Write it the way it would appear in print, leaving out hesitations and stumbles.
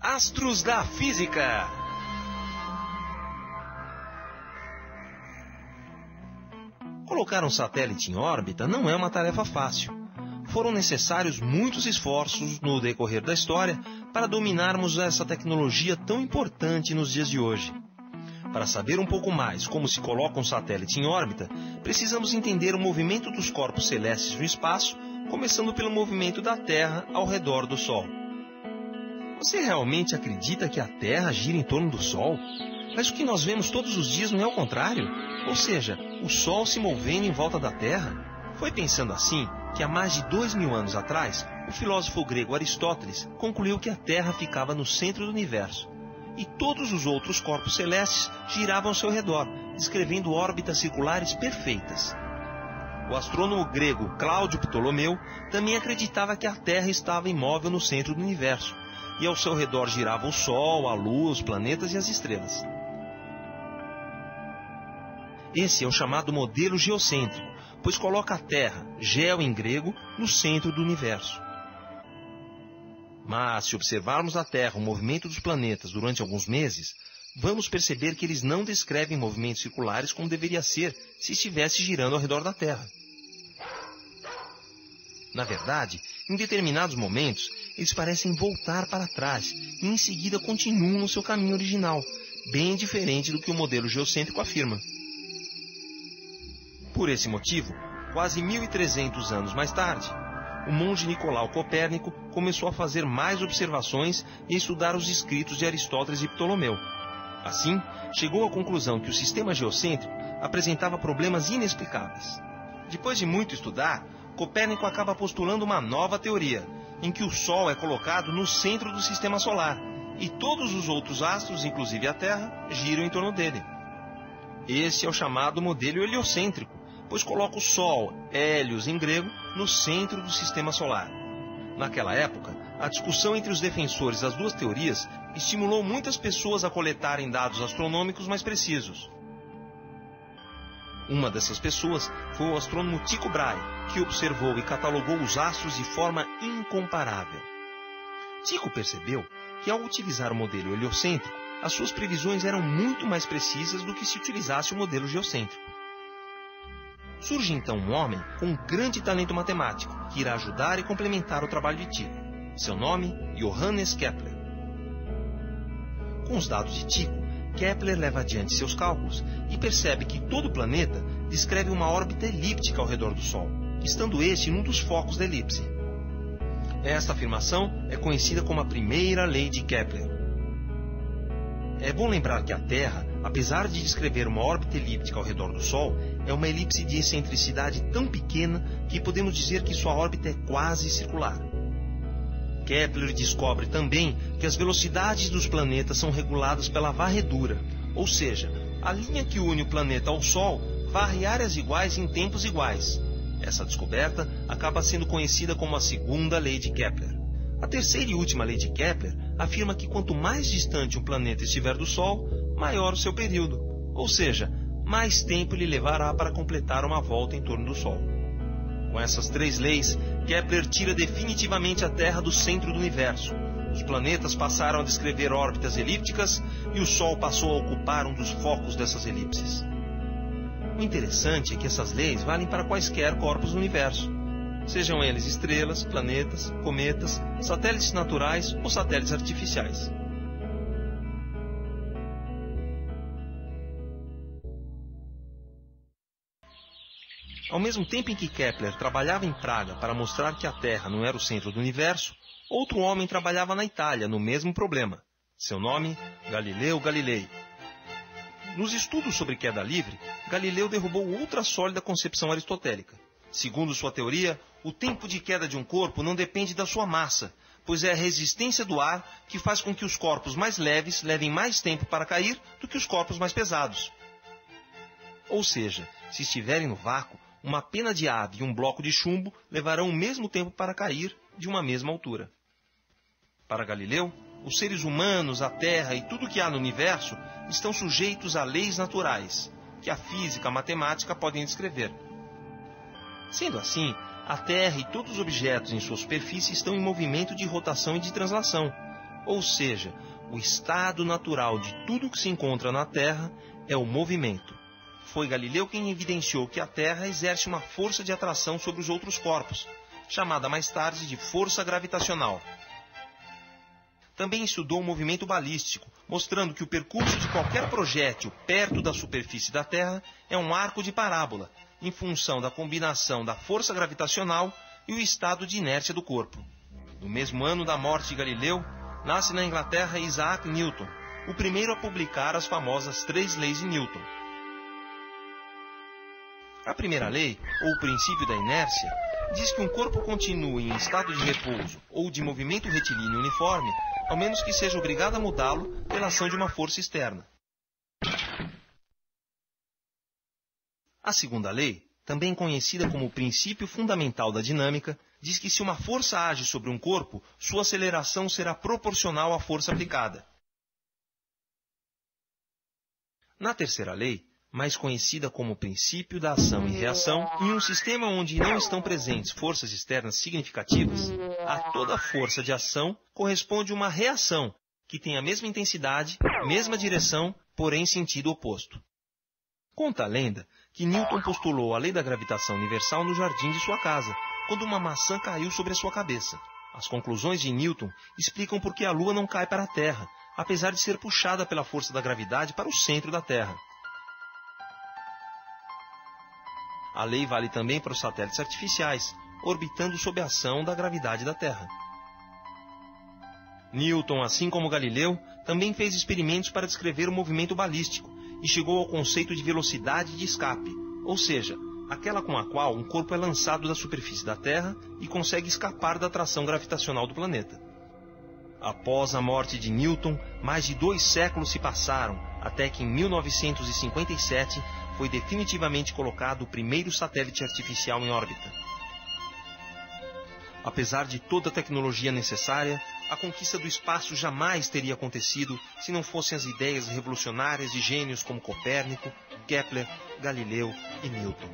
Astros da Física. Colocar um satélite em órbita não é uma tarefa fácil. Foram necessários muitos esforços no decorrer da história para dominarmos essa tecnologia tão importante nos dias de hoje. Para saber um pouco mais como se coloca um satélite em órbita, precisamos entender o movimento dos corpos celestes no espaço, começando pelo movimento da Terra ao redor do Sol. Você realmente acredita que a Terra gira em torno do Sol? Mas o que nós vemos todos os dias não é o contrário? Ou seja, o Sol se movendo em volta da Terra? Foi pensando assim que há mais de 2000 anos atrás, o filósofo grego Aristóteles concluiu que a Terra ficava no centro do universo e todos os outros corpos celestes giravam ao seu redor, descrevendo órbitas circulares perfeitas. O astrônomo grego Cláudio Ptolomeu também acreditava que a Terra estava imóvel no centro do universo e ao seu redor girava o Sol, a Lua, os planetas e as estrelas. Esse é o chamado modelo geocêntrico, pois coloca a Terra, geo em grego, no centro do universo. Mas, se observarmos a Terra, o movimento dos planetas durante alguns meses, vamos perceber que eles não descrevem movimentos circulares como deveria ser se estivesse girando ao redor da Terra. Na verdade, em determinados momentos, eles parecem voltar para trás e em seguida continuam no seu caminho original, bem diferente do que o modelo geocêntrico afirma. Por esse motivo, quase 1300 anos mais tarde, o monge Nicolau Copérnico começou a fazer mais observações e a estudar os escritos de Aristóteles e Ptolomeu. Assim, chegou à conclusão que o sistema geocêntrico apresentava problemas inexplicáveis. Depois de muito estudar, Copérnico acaba postulando uma nova teoria, em que o Sol é colocado no centro do sistema solar e todos os outros astros, inclusive a Terra, giram em torno dele. Esse é o chamado modelo heliocêntrico, pois coloca o Sol, Hélios em grego, no centro do sistema solar. Naquela época, a discussão entre os defensores das duas teorias estimulou muitas pessoas a coletarem dados astronômicos mais precisos. Uma dessas pessoas foi o astrônomo Tycho Brahe, que observou e catalogou os astros de forma incomparável. Tycho percebeu que, ao utilizar o modelo heliocêntrico, as suas previsões eram muito mais precisas do que se utilizasse o modelo geocêntrico. Surge então um homem com um grande talento matemático, que irá ajudar e complementar o trabalho de Tycho. Seu nome, Johannes Kepler. Com os dados de Tycho, Kepler leva adiante seus cálculos e percebe que todo planeta descreve uma órbita elíptica ao redor do Sol, estando este num dos focos da elipse. Esta afirmação é conhecida como a primeira lei de Kepler. É bom lembrar que a Terra, apesar de descrever uma órbita elíptica ao redor do Sol, é uma elipse de excentricidade tão pequena que podemos dizer que sua órbita é quase circular. Kepler descobre também que as velocidades dos planetas são reguladas pela varredura, ou seja, a linha que une o planeta ao Sol varre áreas iguais em tempos iguais. Essa descoberta acaba sendo conhecida como a segunda lei de Kepler. A terceira e última lei de Kepler afirma que quanto mais distante um planeta estiver do Sol, maior o seu período, ou seja, mais tempo ele levará para completar uma volta em torno do Sol. Com essas três leis, Kepler tira definitivamente a Terra do centro do universo. Os planetas passaram a descrever órbitas elípticas e o Sol passou a ocupar um dos focos dessas elipses. O interessante é que essas leis valem para quaisquer corpos do universo, sejam eles estrelas, planetas, cometas, satélites naturais ou satélites artificiais. Ao mesmo tempo em que Kepler trabalhava em Praga para mostrar que a Terra não era o centro do universo, outro homem trabalhava na Itália no mesmo problema. Seu nome, Galileu Galilei. Nos estudos sobre queda livre, Galileu derrubou outra sólida concepção aristotélica. Segundo sua teoria, o tempo de queda de um corpo não depende da sua massa, pois é a resistência do ar que faz com que os corpos mais leves levem mais tempo para cair do que os corpos mais pesados. Ou seja, se estiverem no vácuo, uma pena de ave e um bloco de chumbo levarão o mesmo tempo para cair de uma mesma altura. Para Galileu, os seres humanos, a Terra e tudo o que há no universo estão sujeitos a leis naturais, que a física e a matemática podem descrever. Sendo assim, a Terra e todos os objetos em sua superfície estão em movimento de rotação e de translação, ou seja, o estado natural de tudo que se encontra na Terra é o movimento. Foi Galileu quem evidenciou que a Terra exerce uma força de atração sobre os outros corpos, chamada mais tarde de força gravitacional. Também estudou o movimento balístico, mostrando que o percurso de qualquer projétil perto da superfície da Terra é um arco de parábola, em função da combinação da força gravitacional e o estado de inércia do corpo. No mesmo ano da morte de Galileu, nasce na Inglaterra Isaac Newton, o primeiro a publicar as famosas 3 leis de Newton. A primeira lei, ou princípio da inércia, diz que um corpo continua em estado de repouso ou de movimento retilíneo uniforme, ao menos que seja obrigado a mudá-lo pela ação de uma força externa. A segunda lei, também conhecida como o princípio fundamental da dinâmica, diz que se uma força age sobre um corpo, sua aceleração será proporcional à força aplicada. Na terceira lei, mais conhecida como princípio da ação e reação, em um sistema onde não estão presentes forças externas significativas, a toda força de ação corresponde uma reação, que tem a mesma intensidade, mesma direção, porém sentido oposto. Conta a lenda que Newton postulou a lei da gravitação universal no jardim de sua casa, quando uma maçã caiu sobre a sua cabeça. As conclusões de Newton explicam por que a Lua não cai para a Terra, apesar de ser puxada pela força da gravidade para o centro da Terra. A lei vale também para os satélites artificiais, orbitando sob a ação da gravidade da Terra. Newton, assim como Galileu, também fez experimentos para descrever o movimento balístico e chegou ao conceito de velocidade de escape, ou seja, aquela com a qual um corpo é lançado da superfície da Terra e consegue escapar da atração gravitacional do planeta. Após a morte de Newton, mais de 2 séculos se passaram, até que em 1957 foi definitivamente colocado o primeiro satélite artificial em órbita. Apesar de toda a tecnologia necessária, a conquista do espaço jamais teria acontecido se não fossem as ideias revolucionárias de gênios como Copérnico, Kepler, Galileu e Newton.